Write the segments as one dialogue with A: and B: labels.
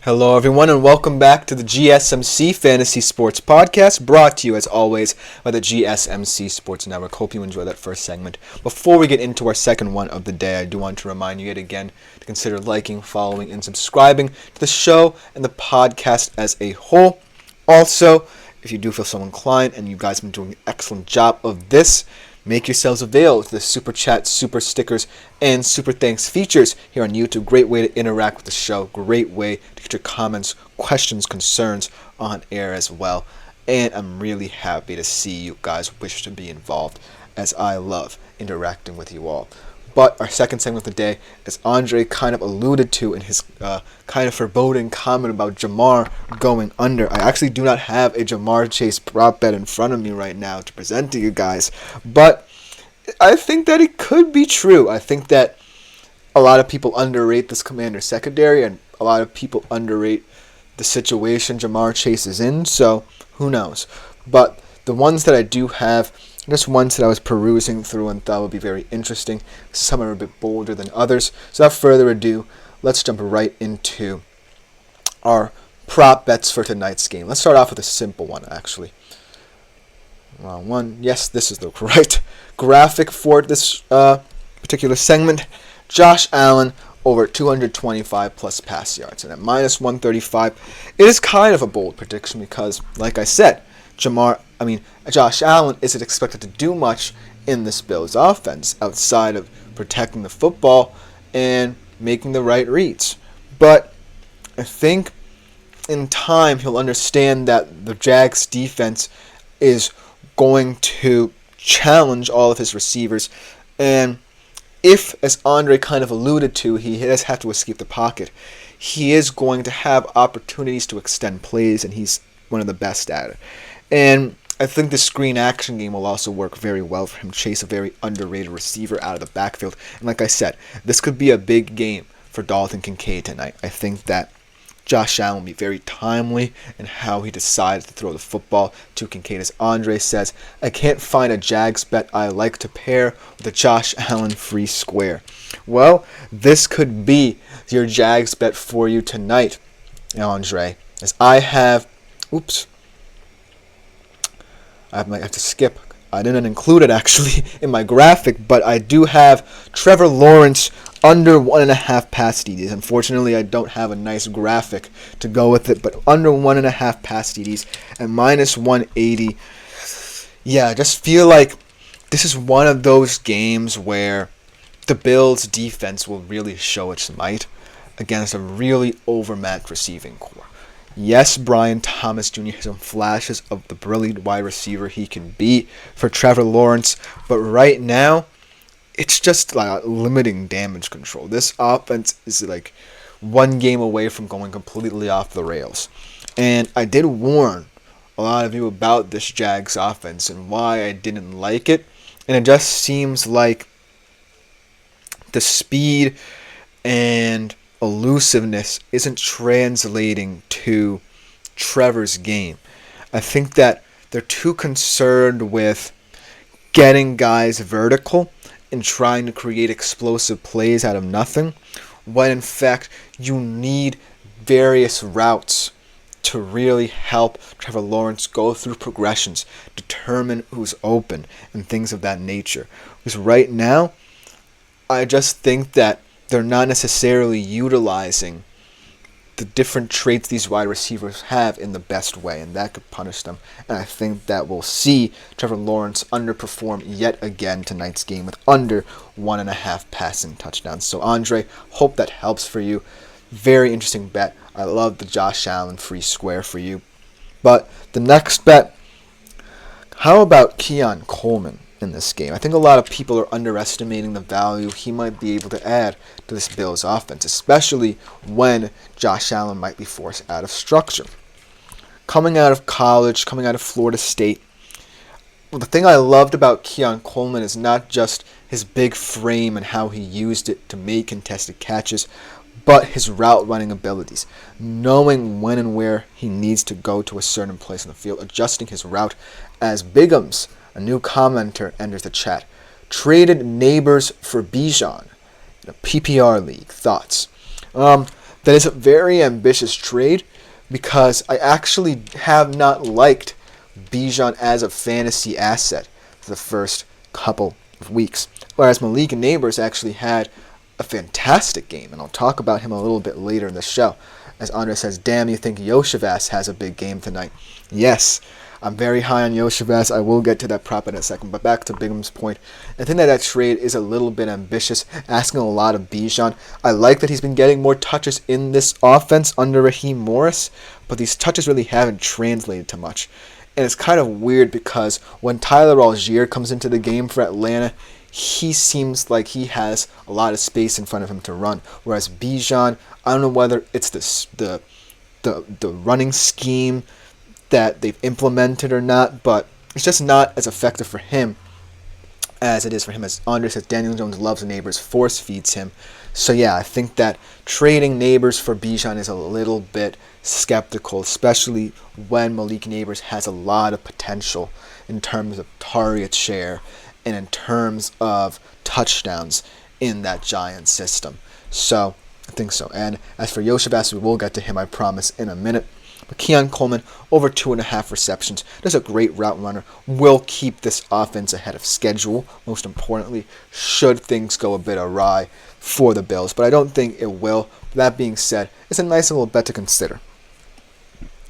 A: Hello everyone and welcome back to the GSMC Fantasy Sports Podcast, brought to you as always by the GSMC Sports Network. Hope you enjoyed that first segment. Before we get into our second one of the day, I do want to remind you yet again to consider liking, following, and subscribing to the show and the podcast as a whole. Also, if you do feel so inclined and you guys have been doing an excellent job of this, make yourselves available to the Super Chat, Super Stickers, and Super Thanks features here on YouTube. Great way to interact with the show. Great way to get your comments, questions, concerns on air as well. And I'm really happy to see you guys wish to be involved, as I love interacting with you all. But our second segment of the day, as Andre kind of alluded to in his kind of foreboding comment about Jamar going under. I actually do not have a Jamar Chase prop bet in front of me right now to present to you guys. But I think that it could be true. I think that a lot of people underrate this Commander secondary, and a lot of people underrate the situation Jamar Chase is in. So who knows? But the ones that I do have, just ones that I was perusing through and thought would be very interesting. Some are a bit bolder than others. So without further ado, let's jump right into our prop bets for tonight's game. Let's start off with a simple one, actually. Wrong one. Yes, this is the correct graphic for this particular segment. Josh Allen over 225 plus pass yards. And at minus 135, it is kind of a bold prediction because, like I said, Josh Allen isn't expected to do much in this Bills offense outside of protecting the football and making the right reads. But I think in time he'll understand that the Jags defense is going to challenge all of his receivers. And if, as Andre kind of alluded to, he does have to escape the pocket, he is going to have opportunities to extend plays, and he's one of the best at it. And I think the screen action game will also work very well for him. Chase a very underrated receiver out of the backfield. And like I said, this could be a big game for Dalton Kincaid tonight. I think that Josh Allen will be very timely in how he decides to throw the football to Kincaid. As Andre says, I can't find a Jags bet I like to pair with a Josh Allen free square. Well, this could be your Jags bet for you tonight, Andre. As I have... I might have to skip. I didn't include it actually in my graphic, but I do have Trevor Lawrence under 1.5 pass TDs. Unfortunately, I don't have a nice graphic to go with it, but under 1.5 pass TDs at minus 180. Yeah, I just feel like this is one of those games where the Bills' defense will really show its might against a really overmatched receiving core. Yes, Brian Thomas Jr. has some flashes of the brilliant wide receiver he can be for Trevor Lawrence, but right now, it's just like limiting damage control. This offense is like one game away from going completely off the rails. And I did warn a lot of you about this Jags offense and why I didn't like it, and it just seems like the speed and elusiveness isn't translating to Trevor's game. I think that they're too concerned with getting guys vertical and trying to create explosive plays out of nothing, when in fact you need various routes to really help Trevor Lawrence go through progressions, determine who's open, and things of that nature. Because right now, I just think that they're not necessarily utilizing the different traits these wide receivers have in the best way, and that could punish them. And I think that we'll see Trevor Lawrence underperform yet again tonight's game with under 1.5 passing touchdowns. So Andre, hope that helps for you. Very interesting bet. I love the Josh Allen free square for you. But the next bet, how about Keon Coleman in this game? I think a lot of people are underestimating the value he might be able to add to this Bills offense, especially when Josh Allen might be forced out of structure. Coming out of college, coming out of Florida State, well, the thing I loved about Keon Coleman is not just his big frame and how he used it to make contested catches, but his route running abilities, knowing when and where he needs to go to a certain place in the field, adjusting his route. As Bigums, a new commenter, enters the chat, traded Neighbors for Bijan in a PPR league. Thoughts? that is a very ambitious trade because I actually have not liked Bijan as a fantasy asset for the first couple of weeks. Whereas Malik Neighbors actually had a fantastic game, and I'll talk about him a little bit later in the show. As Andre says, damn, you think Yoshivas has a big game tonight? Yes, I'm very high on Yoshivas. I will get to that prop in a second. But back to Bigum's point, I think that trade is a little bit ambitious, asking a lot of Bijan. I like that he's been getting more touches in this offense under Raheem Morris, but these touches really haven't translated to much. And it's kind of weird because when Tyler Algier comes into the game for Atlanta, he seems like he has a lot of space in front of him to run. Whereas Bijan, I don't know whether it's the running scheme that they've implemented or not, but it's just not as effective for him as it is for him. As Andre says, Daniel Jones loves Neighbors, force feeds him. So yeah, I think that trading Neighbors for Bijan is a little bit skeptical, especially when Malik Neighbors has a lot of potential in terms of target share and in terms of touchdowns in that Giants system. So, I think so. And as for Yoshivas, we will get to him, I promise, in a minute. But Keon Coleman, over 2.5 receptions, does a great route runner, will keep this offense ahead of schedule, most importantly, should things go a bit awry for the Bills. But I don't think it will. That being said, it's a nice little bet to consider.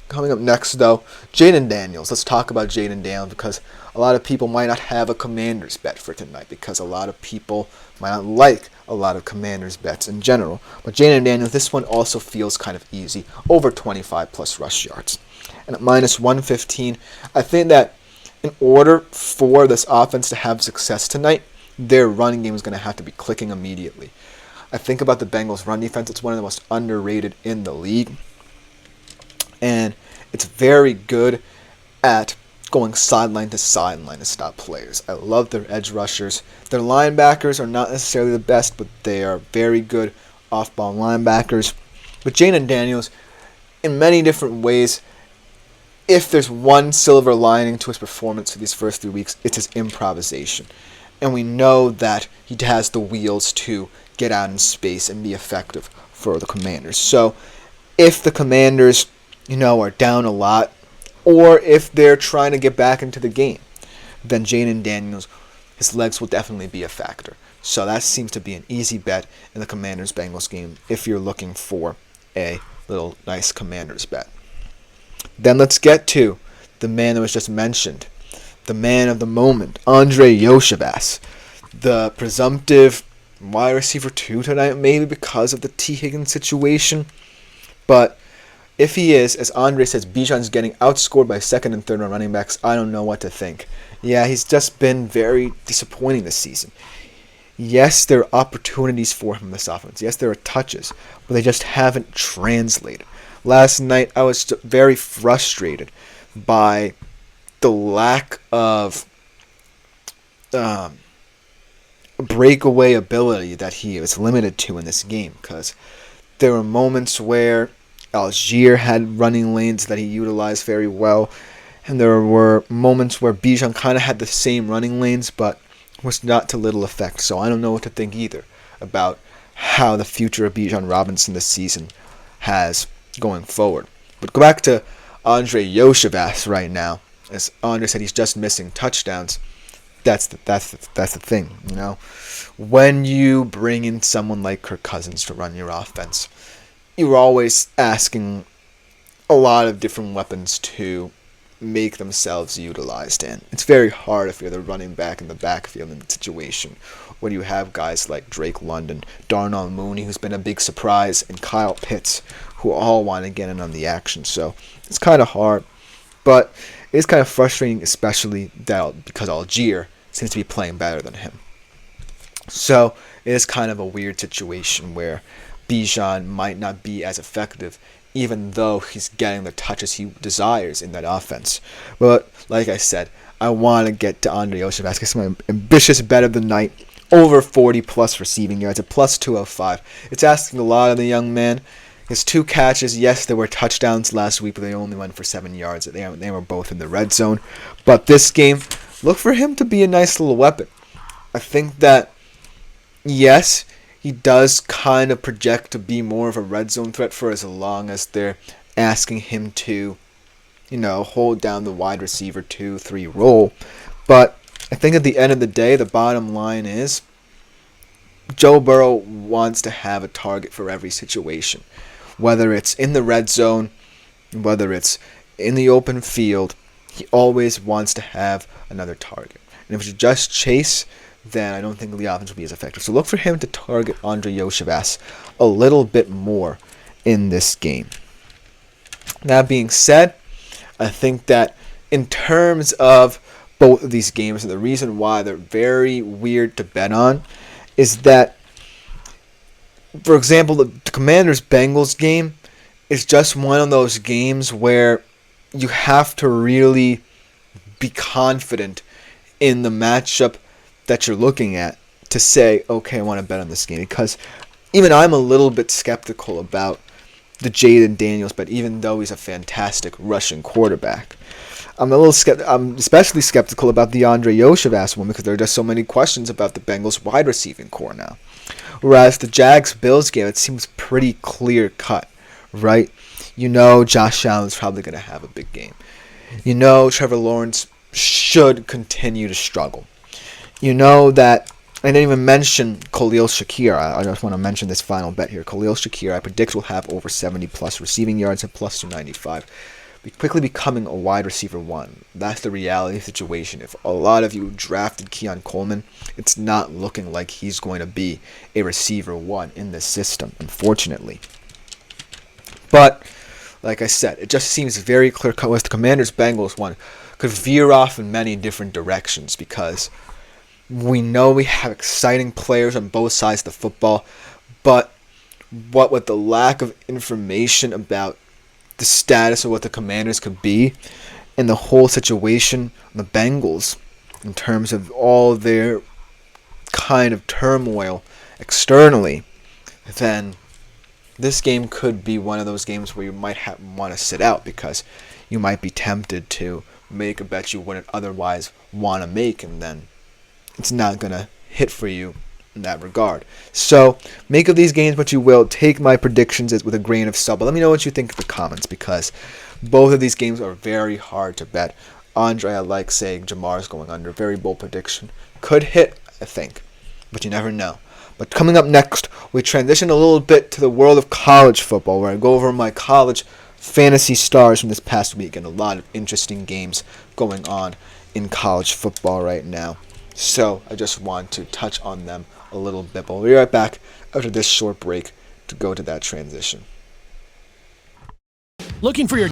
A: Coming up next, though, Jayden Daniels. Let's talk about Jayden Daniels because a lot of people might not have a Commanders bet for tonight because a lot of people might not like a lot of Commanders bets in general. But Jayden Daniels, this one also feels kind of easy, over 25 plus rush yards. And at minus 115, I think that in order for this offense to have success tonight, their running game is going to have to be clicking immediately. I think about the Bengals' run defense. It's one of the most underrated in the league. And it's very good at going sideline to sideline to stop players. I love their edge rushers. Their linebackers are not necessarily the best, but they are very good off-ball linebackers. But Jayden Daniels, in many different ways, if there's one silver lining to his performance for these first 3 weeks, it's his improvisation. And we know that he has the wheels to get out in space and be effective for the Commanders. So if the Commanders are down a lot, or if they're trying to get back into the game, then Jayden Daniels, his legs will definitely be a factor. So that seems to be an easy bet in the Commanders-Bengals game if you're looking for a little nice Commanders bet. Then let's get to the man that was just mentioned, the man of the moment, Andre Yoshivas, the presumptive wide receiver 2 tonight, maybe because of the T. Higgins situation, but if he is, as Andre says, Bijan's getting outscored by second and third round running backs, I don't know what to think. Yeah, he's just been very disappointing this season. Yes, there are opportunities for him in this offense. Yes, there are touches, but they just haven't translated. Last night, I was very frustrated by the lack of breakaway ability that he was limited to in this game, because there were moments where Algier had running lanes that he utilized very well, and there were moments where Bijan kind of had the same running lanes, but was not to little effect. So I don't know what to think either about how the future of Bijan Robinson this season has going forward. But go back to Andre Yoshivas right now. As Andre said, he's just missing touchdowns. That's the thing, When you bring in someone like Kirk Cousins to run your offense, you're always asking a lot of different weapons to make themselves utilized. And it's very hard if you're the running back in the backfield in the situation when you have guys like Drake London, Darnell Mooney, who's been a big surprise, and Kyle Pitts, who all want to get in on the action. So it's kind of hard. But it is kind of frustrating, especially because Algier seems to be playing better than him. So it is kind of a weird situation where Bijan might not be as effective, even though he's getting the touches he desires in that offense. But like I said, I want to get to Andre Yoshivas. It's my ambitious bet of the night, over 40 plus receiving yards, at plus 205. It's asking a lot of the young man. His 2 catches, yes, there were touchdowns last week, but they only went for 7 yards. They were both in the red zone. But this game, look for him to be a nice little weapon. I think that, yes, he does kind of project to be more of a red zone threat for as long as they're asking him to, hold down the wide receiver 2-3 role. But I think at the end of the day, the bottom line is Joe Burrow wants to have a target for every situation. Whether it's in the red zone, whether it's in the open field, he always wants to have another target. And if it's just chase, then I don't think the offense will be as effective. So look for him to target Andrei Iosivas a little bit more in this game. That being said, I think that in terms of both of these games, and the reason why they're very weird to bet on is that, for example, the Commanders-Bengals game is just one of those games where you have to really be confident in the matchup that you're looking at to say, okay, I want to bet on this game. Because even I'm a little bit skeptical about the Jayden Daniels, but even though he's a fantastic rushing quarterback, I'm especially skeptical about the Andrei Iosivas one because there are just so many questions about the Bengals wide receiving core now. Whereas the Jags-Bills game, it seems pretty clear-cut, right? Josh Allen's probably going to have a big game. Trevor Lawrence should continue to struggle. That I didn't even mention Khalil Shakir. I just want to mention this final bet here. Khalil Shakir, I predict, will have over 70-plus receiving yards and plus 295. Quickly becoming a wide receiver 1. That's the reality situation. If a lot of you drafted Keon Coleman, it's not looking like he's going to be a receiver 1 in this system, unfortunately. But, like I said, it just seems very clear-cut with the Commanders-Bengals one could veer off in many different directions because we know we have exciting players on both sides of the football, but what with the lack of information about the status of what the Commanders could be and the whole situation on the Bengals in terms of all their kind of turmoil externally, then this game could be one of those games where you might want to sit out because you might be tempted to make a bet you wouldn't otherwise want to make, and then it's not going to hit for you in that regard. So make of these games what you will. Take my predictions with a grain of salt. But let me know what you think in the comments because both of these games are very hard to bet. Andre, I like saying Jamar's going under. Very bold prediction. Could hit, I think. But you never know. But coming up next, we transition a little bit to the world of college football where I go over my college fantasy stars from this past week and a lot of interesting games going on in college football right now. So I just want to touch on them a little bit. But we'll be right back after this short break to go to that transition.
B: Looking for your